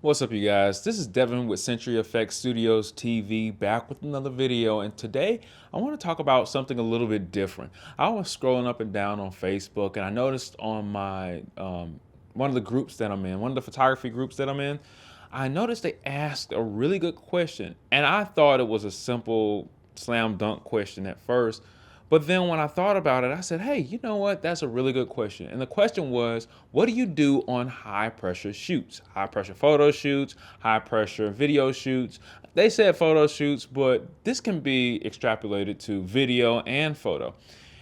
What's up, you guys? This is Devin with Century FX Studios TV, back with another video. And today I want to talk about something a little bit different. I was scrolling up and down on Facebook, and I noticed on my one of the groups that I'm in, one of the photography groups that I'm in, I noticed they asked a really good question. And I thought it was a simple slam dunk question at first. But then when I thought about it, I said, hey, you know what? That's a really good question. And the question was, what do you do on high pressure shoots? High pressure photo shoots, high pressure video shoots. They said photo shoots, but this can be extrapolated to video and photo.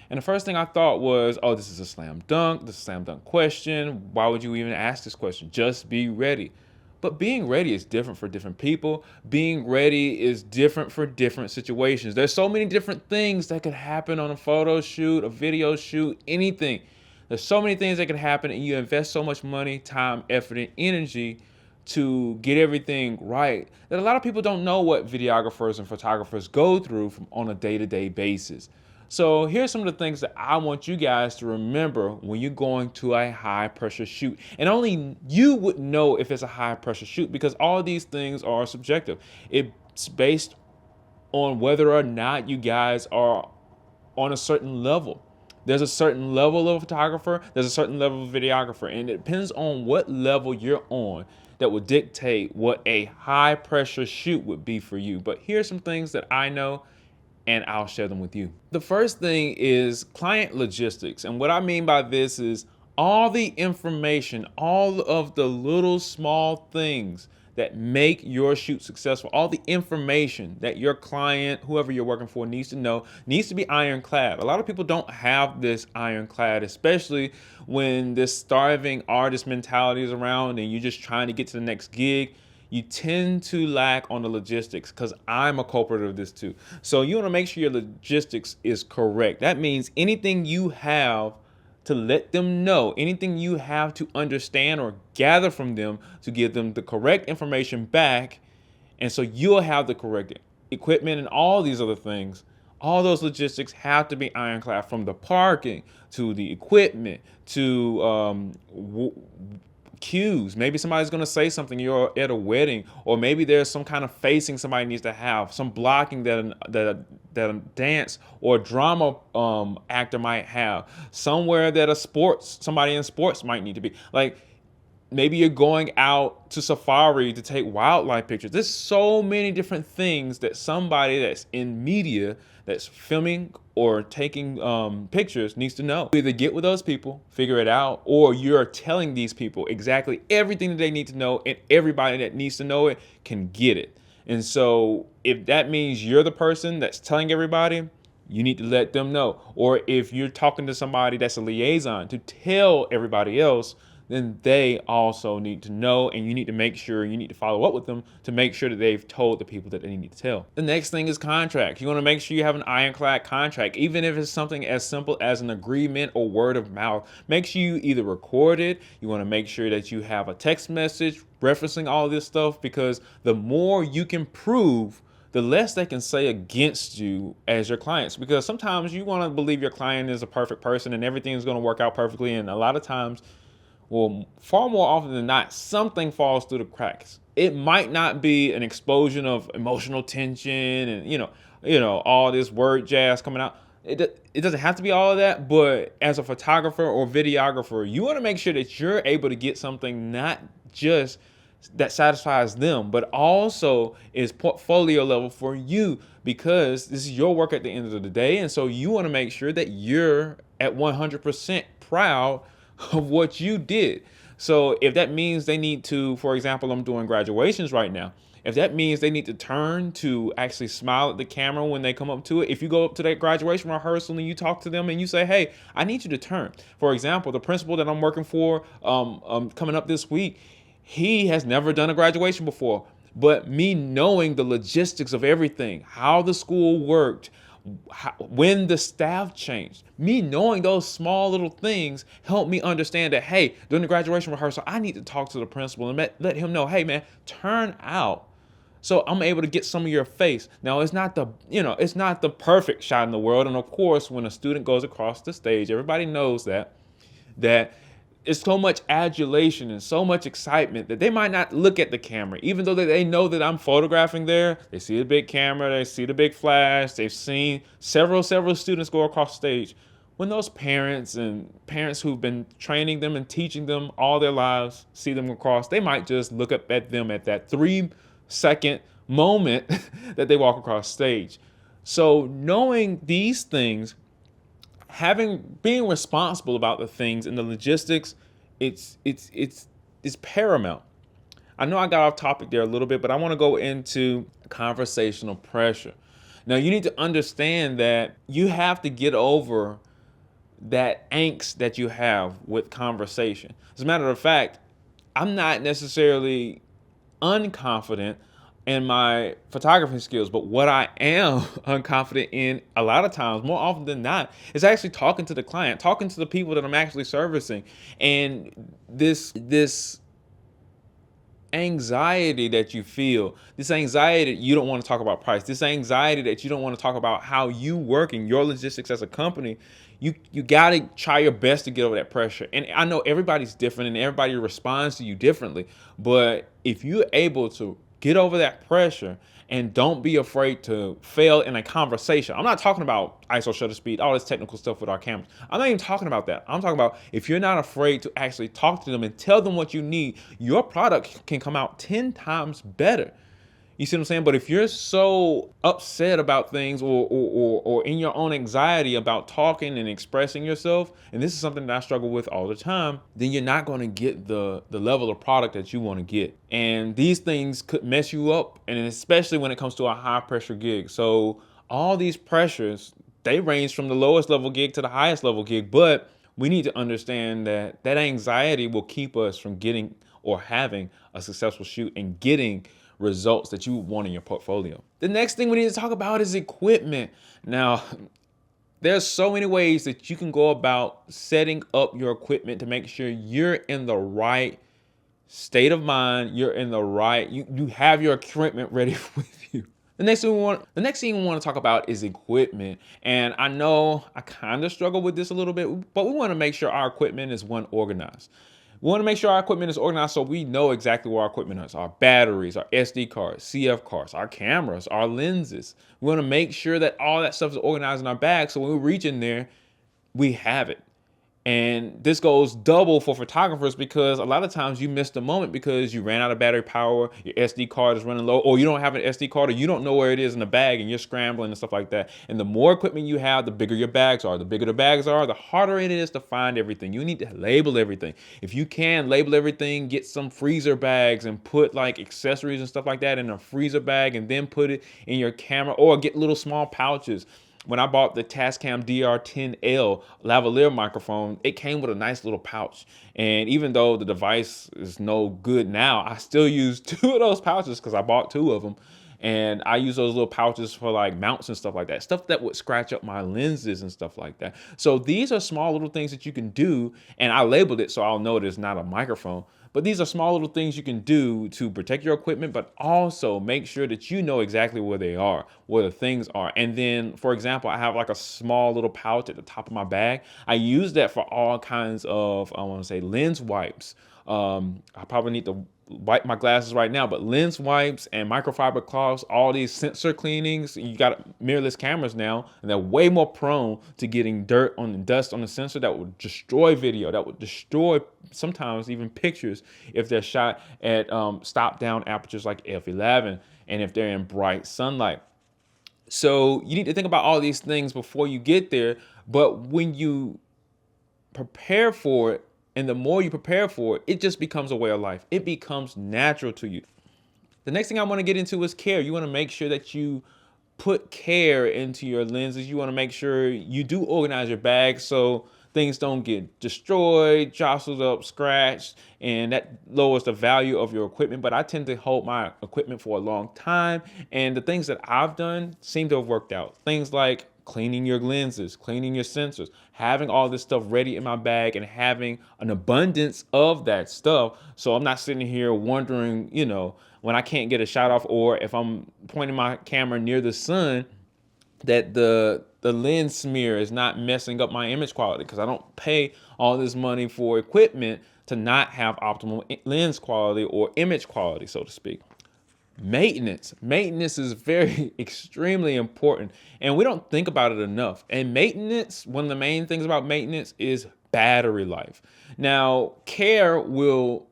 And the first thing I thought was, oh, this is a slam dunk. This is a slam dunk question. Why would you even ask this question? Just be ready. But being ready is different for different people. Being ready is different for different situations. There's so many different things that could happen on a photo shoot, a video shoot, anything. There's so many things that could happen, and you invest so much money, time, effort, and energy to get everything right that a lot of people don't know what videographers and photographers go through on a day-to-day basis. So here's some of the things that I want you guys to remember when you're going to a high pressure shoot. And only you would know if it's a high pressure shoot, because all these things are subjective. It's based on whether or not you guys are on a certain level. There's a certain level of photographer, there's a certain level of videographer, and it depends on what level you're on that will dictate what a high pressure shoot would be for you. But here's some things that I know, and I'll share them with you. The first thing is client logistics. And what I mean by this is all the information, all of the little small things that make your shoot successful, all the information that your client, whoever you're working for, needs to know, needs to be ironclad. A lot of people don't have this ironclad, especially when this starving artist mentality is around and you're just trying to get to the next gig. You tend to lack on the logistics, because I'm a culprit of this too. So you want to make sure your logistics is correct. That means anything you have to let them know, anything you have to understand or gather from them to give them the correct information back. And so you'll have the correct equipment and all these other things. All those logistics have to be ironclad, from the parking to the equipment to cues. Maybe somebody's going to say something, you're at a wedding, or maybe there's some kind of facing somebody needs to have, some blocking that a dance or drama actor might have, somewhere that somebody in sports might need to be. Like, maybe you're going out to safari to take wildlife pictures. There's so many different things that somebody that's in media, that's filming or taking pictures, needs to know. Either get with those people, figure it out, or you're telling these people exactly everything that they need to know, and everybody that needs to know it can get it. And so if that means you're the person that's telling everybody, you need to let them know. Or if you're talking to somebody that's a liaison to tell everybody else, then they also need to know, and you need to make sure, you need to follow up with them to make sure that they've told the people that they need to tell. The next thing is contract. You want to make sure you have an ironclad contract, even if it's something as simple as an agreement or word of mouth. Make sure you either record it. You want to make sure that you have a text message referencing all this stuff, because the more you can prove, the less they can say against you as your clients. Because sometimes you want to believe your client is a perfect person and everything is going to work out perfectly, and a lot of times, well, far more often than not, something falls through the cracks. It might not be an explosion of emotional tension and all this word jazz coming out. It doesn't have to be all of that, but as a photographer or videographer, you want to make sure that you're able to get something not just that satisfies them, but also is portfolio level for you, because this is your work at the end of the day. And so you want to make sure that you're at 100% proud of what you did. So if that means they need to, for example, I'm doing graduations right now. If that means they need to turn to actually smile at the camera when they come up to it, if you go up to that graduation rehearsal and you talk to them and you say, hey, I need you to turn. For example, the principal that I'm working for coming up this week, he has never done a graduation before. But me knowing the logistics of everything, how the school worked, when the staff changed, me knowing those small little things helped me understand that, hey, during the graduation rehearsal, I need to talk to the principal and let him know, hey man, turn out, so I'm able to get some of your face. Now, it's not the perfect shot in the world, and of course, when a student goes across the stage, everybody knows that it's so much adulation and so much excitement that they might not look at the camera, even though they know that I'm photographing there. They see the big camera, they see the big flash, they've seen several students go across stage. When those parents and parents who've been training them and teaching them all their lives see them across, they might just look up at them at that 3-second moment that they walk across stage. So knowing these things, being responsible about the things and the logistics, it's paramount. I know I got off topic there a little bit, but I want to go into conversational pressure. Now, you need to understand that you have to get over that angst that you have with conversation. As a matter of fact, I'm not necessarily unconfident in my photography skills, but what I am unconfident in a lot of times, more often than not, is actually talking to the client, talking to the people that I'm actually servicing. And this anxiety that you feel, this anxiety that you don't want to talk about price, this anxiety that you don't want to talk about how you work in your logistics as a company, you got to try your best to get over that pressure. And I know everybody's different and everybody responds to you differently, but if you're able to get over that pressure and don't be afraid to fail in a conversation. I'm not talking about ISO shutter speed, all this technical stuff with our cameras. I'm not even talking about that. I'm talking about if you're not afraid to actually talk to them and tell them what you need, your product can come out 10 times better. You see what I'm saying? But if you're so upset about things or in your own anxiety about talking and expressing yourself, and this is something that I struggle with all the time, then you're not going to get the level of product that you want to get. And these things could mess you up, and especially when it comes to a high pressure gig. So all these pressures, they range from the lowest level gig to the highest level gig, but we need to understand that that anxiety will keep us from getting or having a successful shoot and getting results that you want in your portfolio. The next thing we need to talk about is equipment. Now, there's so many ways that you can go about setting up your equipment to make sure you're in the right state of mind, you're in the right, you have your equipment ready with you. The next thing we want to talk about is equipment. And I know I kind of struggle with this a little bit, but we want to make sure our equipment is organized. We want to make sure our equipment is organized so we know exactly where our equipment is. Our batteries, our SD cards, CF cards, our cameras, our lenses. We want to make sure that all that stuff is organized in our bag so when we reach in there, we have it. And this goes double for photographers because a lot of times you miss the moment because you ran out of battery power, your SD card is running low, or you don't have an SD card, or you don't know where it is in the bag and you're scrambling and stuff like that. And the more equipment you have, the bigger your bags are. The bigger the bags are, the harder it is to find everything. You need to label everything. If you can, label everything, get some freezer bags and put like accessories and stuff like that in a freezer bag and then put it in your camera, or get little small pouches. When I bought the Tascam DR10L lavalier microphone, it came with a nice little pouch. And even though the device is no good now, I still use 2 of those pouches because I bought 2 of them. And I use those little pouches for like mounts and stuff like that. Stuff that would scratch up my lenses and stuff like that. So these are small little things that you can do. And I labeled it so I'll know it's not a microphone. But these are small little things you can do to protect your equipment, but also make sure that you know exactly where they are, where the things are. And then, for example, I have like a small little pouch at the top of my bag. I use that for all kinds of, I want to say, lens wipes. I probably need to wipe my glasses right now, but lens wipes and microfiber cloths, all these sensor cleanings. You got mirrorless cameras now, and they're way more prone to getting dirt on the dust on the sensor that would destroy video, that would destroy sometimes even pictures if they're shot at stop down apertures like f11 and if they're in bright sunlight. So you need to think about all these things before you get there, but when you prepare for it, and the more you prepare for it, it just becomes a way of life. It becomes natural to you. The next thing I want to get into is care. You want to make sure that you put care into your lenses. You want to make sure you do organize your bag so things don't get destroyed, jostled up, scratched, and that lowers the value of your equipment. But I tend to hold my equipment for a long time, and the things that I've done seem to have worked out. Things like cleaning your lenses, cleaning your sensors, having all this stuff ready in my bag and having an abundance of that stuff. So I'm not sitting here wondering, when I can't get a shot off, or if I'm pointing my camera near the sun, that the the lens smear is not messing up my image quality, because I don't pay all this money for equipment to not have optimal lens quality or image quality, so to speak. Maintenance is very extremely important, and we don't think about it enough. And maintenance, one of the main things about maintenance is battery life. Now, care will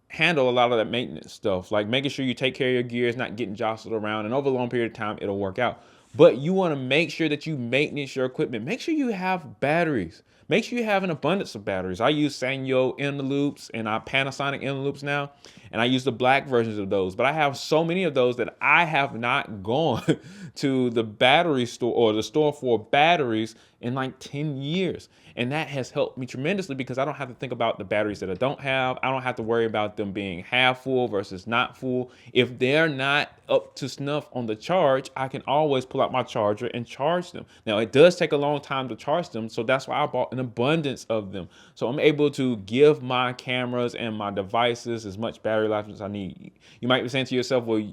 handle a lot of that maintenance stuff, like making sure you take care of your gear, it's not getting jostled around, and over a long period of time it'll work out. But you want to make sure that you maintenance your equipment. Make sure you have batteries. Make sure you have an abundance of batteries. I use Sanyo inner loops and Panasonic inner loops now, and I use the black versions of those. But I have so many of those that I have not gone to the battery store or the store for batteries in like 10 years. And that has helped me tremendously, because I don't have to think about the batteries that I don't have. I don't have to worry about them being half full versus not full. If they're not up to snuff on the charge, I can always pull out my charger and charge them. Now, it does take a long time to charge them, so that's why I bought an abundance of them. So I'm able to give my cameras and my devices as much battery life as I need. You might be saying to yourself, well,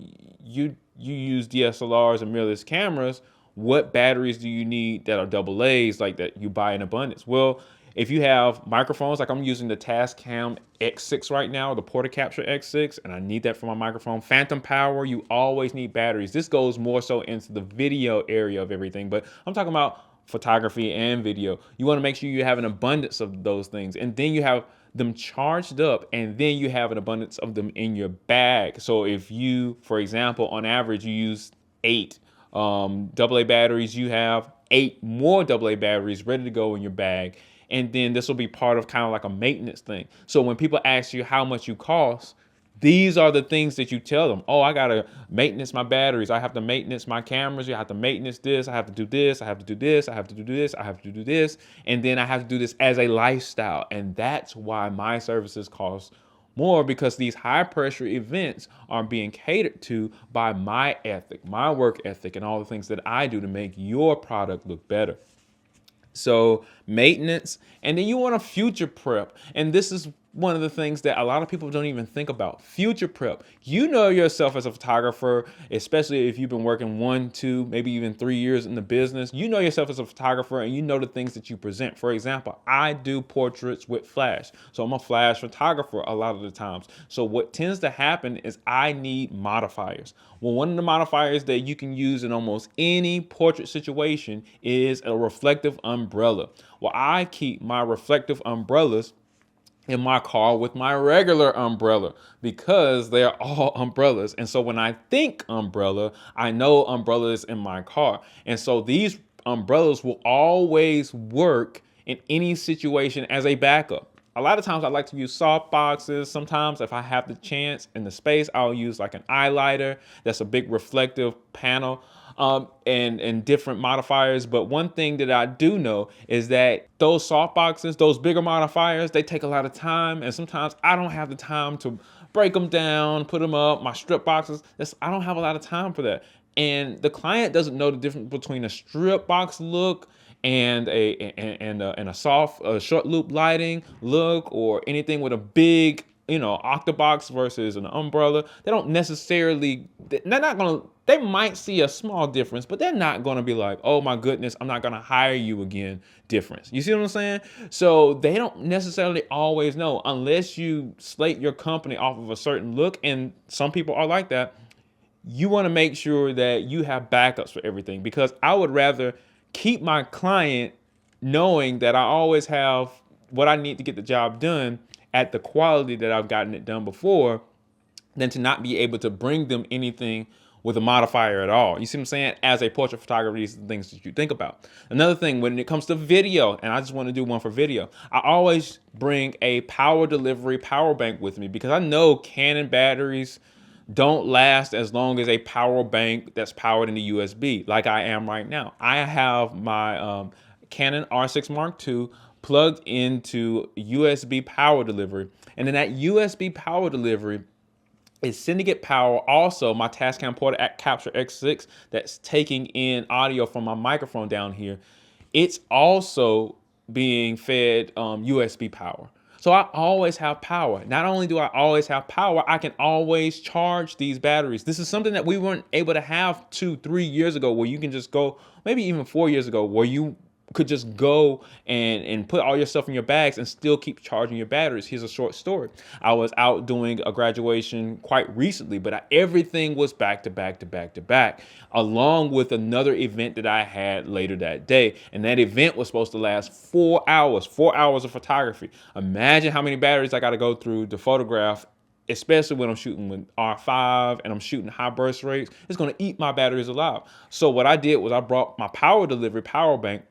you use DSLRs and mirrorless cameras. What batteries do you need that are double A's, like that you buy in abundance? Well, if you have microphones, like I'm using the Tascam X6 right now, the Porta Capture X6, and I need that for my microphone. Phantom power, you always need batteries. This goes more so into the video area of everything, but I'm talking about photography and video. You want to make sure you have an abundance of those things, and then you have them charged up, and then you have an abundance of them in your bag. So if you, for example, on average, you use 8 AA batteries, you have 8 more AA batteries ready to go in your bag. And then this will be part of kind of like a maintenance thing. So when people ask you how much you cost, these are the things that you tell them. Oh, I got to maintenance my batteries. I have to maintenance my cameras. You have to maintenance this. I have to do this. I have to do this. I have to do this. I have to do this. And then I have to do this as a lifestyle. And that's why my services cost more, because these high pressure events are being catered to by my ethic, my work ethic, and all the things that I do to make your product look better. So maintenance, and then you want to future prep. And this is one of the things that a lot of people don't even think about. Future prep. You know yourself as a photographer, especially if you've been working 1, 2, maybe even 3 years in the business. You know yourself as a photographer, and you know the things that you present. For example, I do portraits with flash. So I'm a flash photographer a lot of the times. So what tends to happen is I need modifiers. Well, one of the modifiers that you can use in almost any portrait situation is a reflective umbrella. Well, I keep my reflective umbrellas in my car with my regular umbrella, because they're all umbrellas. And so when I think umbrella, I know umbrellas in my car. And so these umbrellas will always work in any situation as a backup. A lot of times I like to use soft boxes. Sometimes if I have the chance and the space, I'll use like an highlighter. That's a big reflective panel. And different modifiers. But one thing that I do know is that those soft boxes, those bigger modifiers, they take a lot of time. And sometimes I don't have the time to break them down, put them up. My strip boxes, I don't have a lot of time for that. And the client doesn't know the difference between a strip box look and a soft short loop lighting look, or anything with a big, octabox versus an umbrella. They don't necessarily, they might see a small difference, but they're not going to be like, oh my goodness, I'm not going to hire you again difference. You see what I'm saying? So they don't necessarily always know, unless you slate your company off of a certain look. And some people are like that. You want to make sure that you have backups for everything, because I would rather keep my client knowing that I always have what I need to get the job done at the quality that I've gotten it done before, than to not be able to bring them anything with a modifier at all. You see what I'm saying? As a portrait photographer, these are the things that you think about. Another thing, when it comes to video, and I just want to do one for video, I always bring a power delivery power bank with me, because I know Canon batteries don't last as long as a power bank that's powered into USB, like I am right now. I have my Canon R6 Mark II plugged into USB power delivery. And then that USB power delivery is syndicate power. Also, my Tascam Porta Capture X6 that's taking in audio from my microphone down here, it's also being fed USB power. So I always have power. Not only do I always have power, I can always charge these batteries. This is something that we weren't able to have 2-3 years ago, where you can just go, maybe even 4 years ago, where you could just go and put all your stuff in your bags and still keep charging your batteries. Here's a short story. I was out doing a graduation quite recently, but everything was back to back to back to back, along with another event that I had later that day. And that event was supposed to last 4 hours, 4 hours of photography. Imagine how many batteries I got to go through to photograph, especially when I'm shooting with R5 and I'm shooting high burst rates. It's going to eat my batteries alive. So what I did was I brought my power delivery power bank,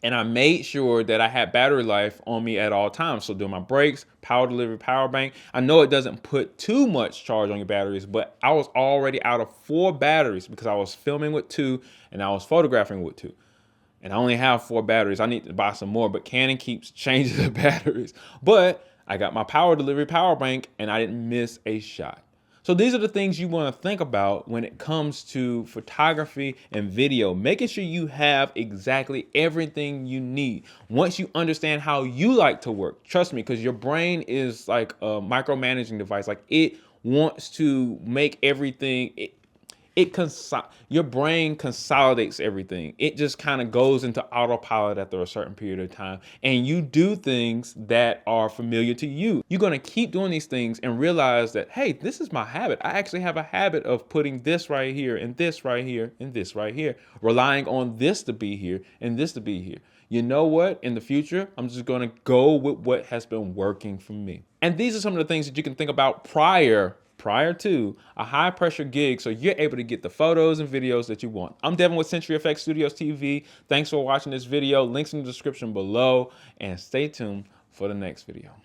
and I made sure that I had battery life on me at all times. So during my breaks, power delivery, power bank. I know it doesn't put too much charge on your batteries, but I was already out of 4 batteries because I was filming with 2 and I was photographing with 2. And I only have 4 batteries. I need to buy some more, but Canon keeps changing the batteries. But I got my power delivery power bank and I didn't miss a shot. So these are the things you want to think about when it comes to photography and video, making sure you have exactly everything you need. Once you understand how you like to work, trust me, because your brain is like a micromanaging device. Like, it wants to make everything, your brain consolidates everything. It just kind of goes into autopilot after a certain period of time, and you do things that are familiar to you. You're going to keep doing these things and realize that, hey, this is my habit. I actually have a habit of putting this right here and this right here and this right here, relying on this to be here and this to be here. You know what? In the future, I'm just going to go with what has been working for me. And these are some of the things that you can think about prior to a high pressure gig, so you're able to get the photos and videos that you want. I'm Devin with CFXTV TV. Thanks for watching this video. Links in the description below, and stay tuned for the next video.